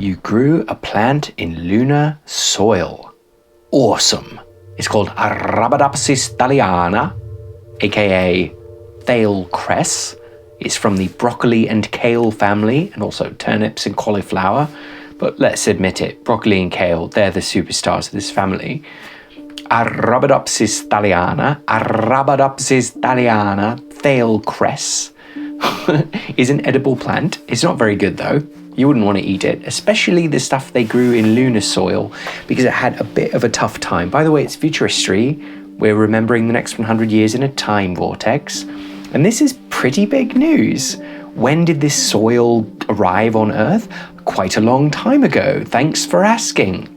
you grew a plant in lunar soil. Awesome. It's called Arabidopsis thaliana, aka Thale cress. It's from the broccoli and kale family, and also turnips and cauliflower. But let's admit it, broccoli and kale, they're the superstars of this family. Arabidopsis thaliana, Thale cress is an edible plant. It's not very good though. You wouldn't want to eat it, especially the stuff they grew in lunar soil, because it had a bit of a tough time. By the way, it's Ftrhstry. We're remembering the next 100 years in a time vortex. And this is pretty big news. When did this soil arrive on Earth? Quite a long time ago. Thanks for asking.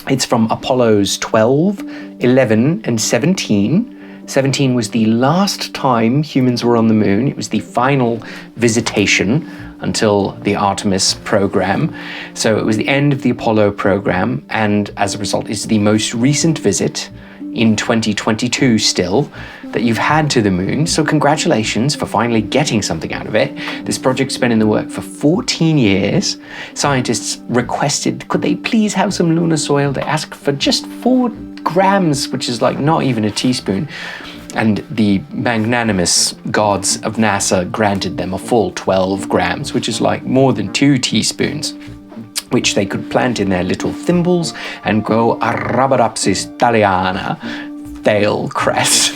It's from Apollos 12, 11, and 17. 17 was the last time humans were on the moon. It was the final visitation until the Artemis program. So it was the end of the Apollo program, and as a result, it's the most recent visit in 2022 still that you've had to the moon. So congratulations for finally getting something out of it. This project's been in the work for 14 years. Scientists requested, could they please have some lunar soil? They asked for just 4 grams, which is like not even a teaspoon. And the magnanimous gods of NASA granted them a full 12 grams, which is like more than 2 teaspoons, which they could plant in their little thimbles and grow Arabidopsis thaliana, Thale cress.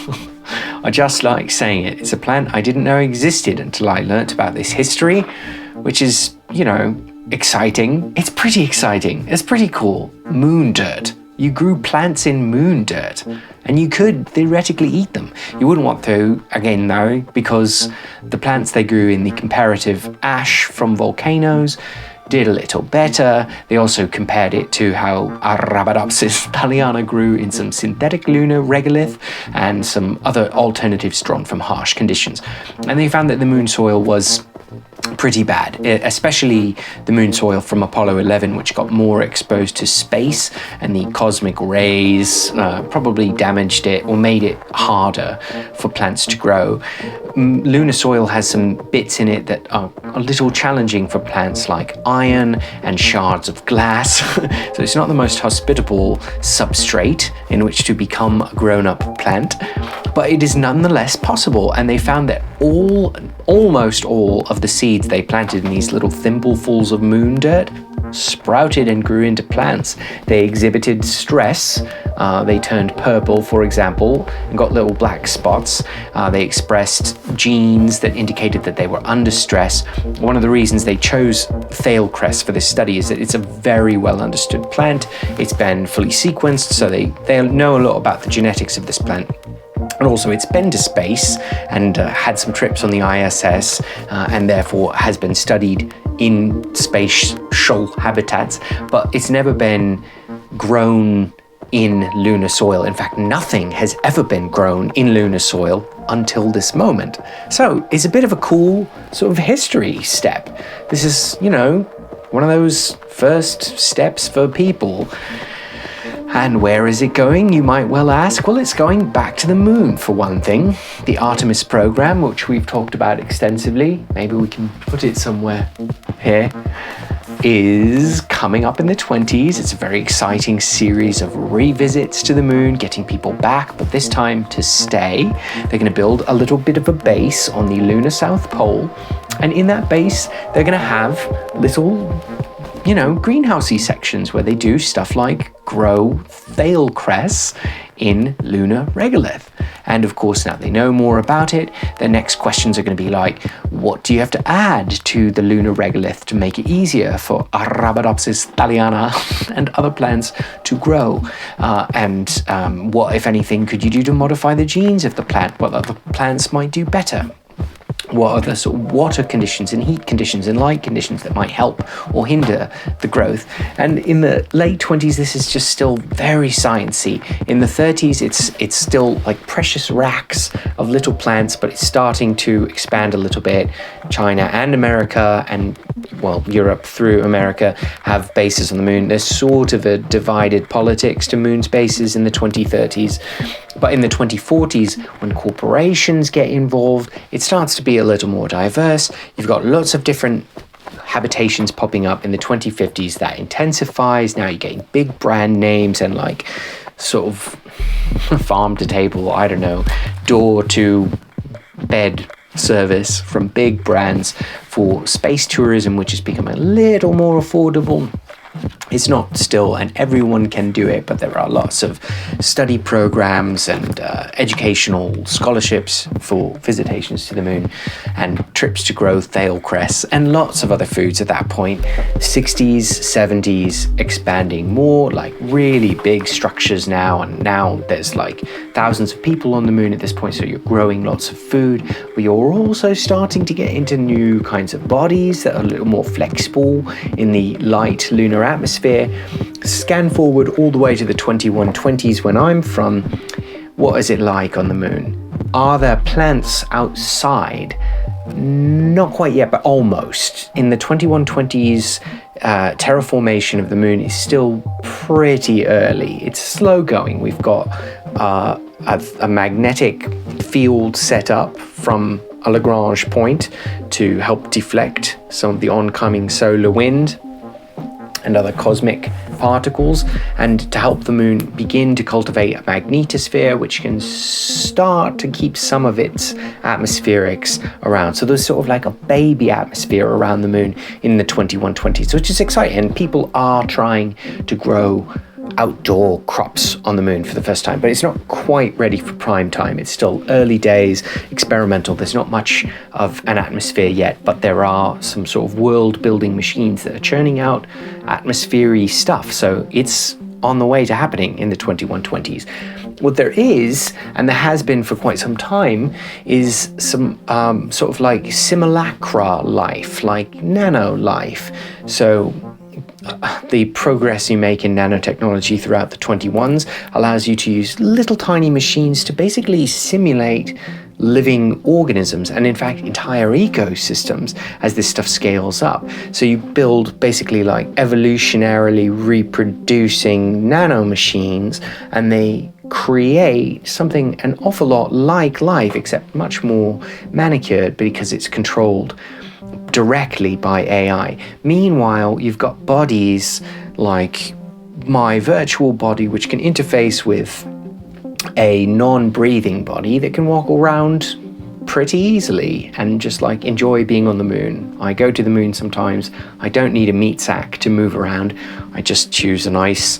I just like saying it. It's a plant I didn't know existed until I learnt about this history, which is, exciting. It's pretty exciting. It's pretty cool. Moon dirt. You grew plants in moon dirt, and you could theoretically eat them. You wouldn't want to, again though, because the plants they grew in the comparative ash from volcanoes did a little better. They also compared it to how Arabidopsis thaliana grew in some synthetic lunar regolith and some other alternatives drawn from harsh conditions. And they found that the moon soil was pretty bad, especially the moon soil from Apollo 11, which got more exposed to space, and the cosmic rays probably damaged it or made it harder for plants to grow. Lunar soil has some bits in it that are a little challenging for plants, like iron and shards of glass. So it's not the most hospitable substrate in which to become a grown-up plant, but it is nonetheless possible. And they found that almost all of the seeds they planted in these little thimblefuls of moon dirt sprouted and grew into plants. They exhibited stress. They turned purple, for example, and got little black spots. They expressed genes that indicated that they were under stress. One of the reasons they chose Thale cress for this study is that it's a very well understood plant. It's been fully sequenced, so they know a lot about the genetics of this plant. And also it's been to space and had some trips on the ISS, and therefore has been studied in spatial habitats, but it's never been grown in lunar soil. In fact, nothing has ever been grown in lunar soil until this moment. So it's a bit of a cool sort of history step. This is, one of those first steps for people. And where is it going, you might well ask? Well, it's going back to the moon, for one thing. The Artemis program, which we've talked about extensively, maybe we can put it somewhere here, is coming up in the 20s. It's a very exciting series of revisits to the moon, getting people back, but this time to stay. They're going to build a little bit of a base on the lunar South Pole, and in that base, they're going to have little greenhousey sections where they do stuff like grow Thale cress in lunar regolith. And of course, now they know more about it, their next questions are going to be like, what do you have to add to the lunar regolith to make it easier for Arabidopsis thaliana and other plants to grow? What, if anything, could you do to modify the genes of the plant? What other plants might do better? What are the sort of water conditions and heat conditions and light conditions that might help or hinder the growth? And in the late 20s, this is just still very sciencey. In the 30s, it's still like precious racks of little plants, but it's starting to expand a little bit. China and America and, Europe through America have bases on the moon. There's sort of a divided politics to moon bases in the 2030s. But in the 2040s, when corporations get involved, it starts to be a little more diverse. You've got lots of different habitations popping up in the 2050s that intensifies. Now you're getting big brand names and like sort of farm to table, I don't know, door to bed service from big brands for space tourism, which has become a little more affordable. It's not still, and everyone can do it, but there are lots of study programs and educational scholarships for visitations to the moon and trips to grow Thale cress and lots of other foods at that point. 60s, 70s, expanding more, like really big structures now, and now there's like thousands of people on the moon at this point, so you're growing lots of food. But you're also starting to get into new kinds of bodies that are a little more flexible in the light lunar atmosphere. Scan forward all the way to the 2120s when I'm from. What is it like on the moon? Are there plants outside? Not quite yet, but almost. In the 2120s, terraformation of the moon is still pretty early. It's slow going. We've got a magnetic field set up from a Lagrange point to help deflect some of the oncoming solar wind and other cosmic particles, and to help the moon begin to cultivate a magnetosphere which can start to keep some of its atmospherics around. So there's sort of like a baby atmosphere around the moon in the 2120s, which is exciting. And people are trying to grow outdoor crops on the moon for the first time, but it's not quite ready for prime time. It's still early days, experimental. There's not much of an atmosphere yet, but there are some sort of world building machines that are churning out atmospheric stuff. So it's on the way to happening in the 2120s. What there is, and there has been for quite some time, is some sort of like simulacra life, like nano life. So the progress you make in nanotechnology throughout the 21s allows you to use little tiny machines to basically simulate living organisms and in fact entire ecosystems as this stuff scales up. So you build basically like evolutionarily reproducing nano machines, and they create something an awful lot like life, except much more manicured because it's controlled directly by AI. Meanwhile, you've got bodies like my virtual body, which can interface with a non-breathing body that can walk around pretty easily and just like enjoy being on the moon. I go to the moon sometimes. I don't need a meat sack to move around. I just choose a nice,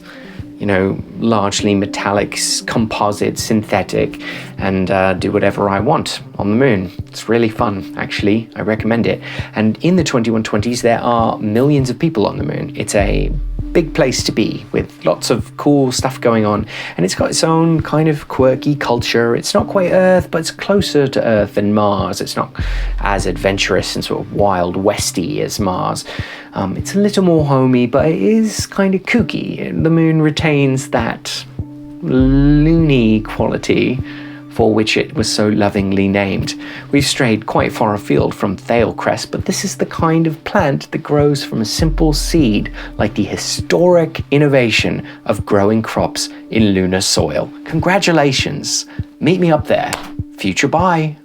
largely metallic, composite, synthetic, and do whatever I want on the moon. It's really fun, actually. I recommend it. And in the 2120s, there are millions of people on the moon. It's a big place to be with lots of cool stuff going on. And it's got its own kind of quirky culture. It's not quite Earth, but it's closer to Earth than Mars. It's not as adventurous and sort of wild westy as Mars. It's a little more homey, but it is kind of kooky. The moon retains that loony quality for which it was so lovingly named. We've strayed quite far afield from Thale cress, but this is the kind of plant that grows from a simple seed, like the historic innovation of growing crops in lunar soil. Congratulations! Meet me up there. Future bye!